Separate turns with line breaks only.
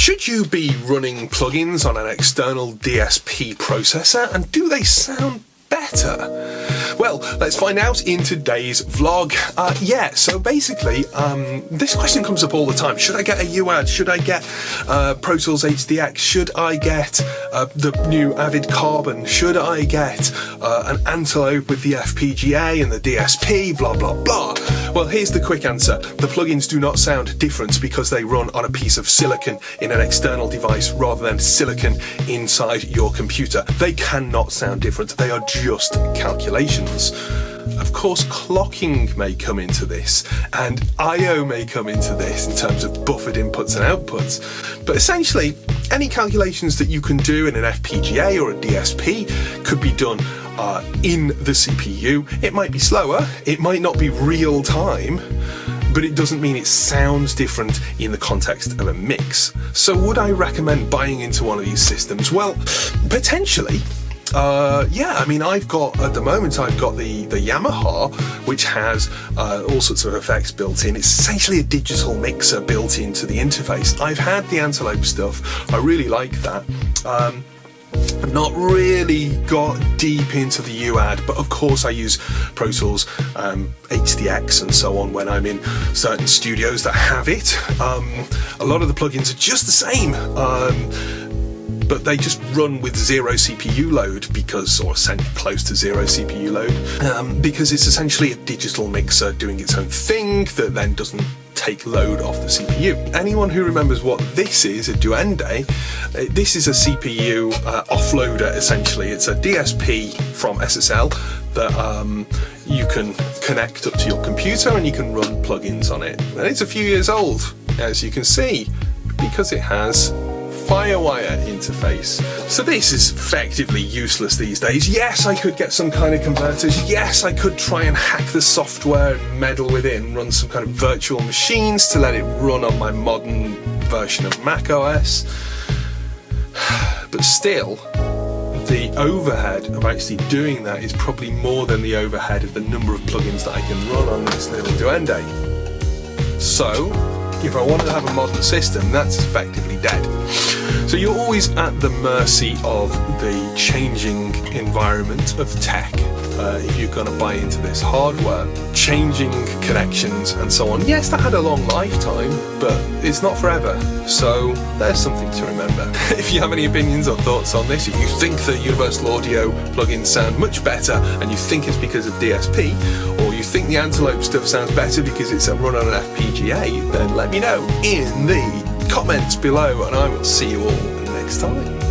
Should you be running plugins on an external DSP processor, and do they sound better? Well, let's find out in today's vlog. So basically, this question comes up all the time. Should I get a UAD? Should I get Pro Tools HDX? Should I get the new Avid Carbon? Should I get an Antelope with the FPGA and the DSP? Blah, blah, blah. Well, here's the quick answer. The plugins do not sound different because they run on a piece of silicon in an external device rather than silicon inside your computer. They cannot sound different. They are just calculations. Of course, clocking may come into this, and I/O may come into this in terms of buffered inputs and outputs, but essentially any calculations that you can do in an FPGA or a DSP could be done in the CPU. It might be slower, it might not be real time, but it doesn't mean it sounds different in the context of a mix. So would I recommend buying into one of these systems? Well, potentially. I've got, at the moment, I've got the Yamaha, which has all sorts of effects built in. It's essentially a digital mixer built into the interface. I've had the Antelope stuff. I really like that. I've not really got deep into the UAD, but of course I use Pro Tools, HDX and so on when I'm in certain studios that have it. A lot of the plugins are just the same. But they just run with zero CPU load or close to zero CPU load, because it's essentially a digital mixer doing its own thing that then doesn't take load off the CPU. Anyone who remembers what this is, a Duende, this is a CPU offloader essentially. It's a DSP from SSL that you can connect up to your computer and you can run plugins on it. And it's a few years old, as you can see, because it has Firewire interface. So this is effectively useless these days. Yes, I could get some kind of converters. Yes, I could try and hack the software and meddle with it and run some kind of virtual machines to let it run on my modern version of Mac OS. But still, the overhead of actually doing that is probably more than the overhead of the number of plugins that I can run on this little Duende. So, if I wanted to have a modern system, that's effectively dead. So you're always at the mercy of the changing environment of tech. If you're going to buy into this hardware, changing connections and so on. Yes, that had a long lifetime, but it's not forever. So there's something to remember. If you have any opinions or thoughts on this, if you think that Universal Audio plugins sound much better and you think it's because of DSP, or you think the Antelope stuff sounds better because it's a run on an FPGA, then let me know in the comments below, and I will see you all next time.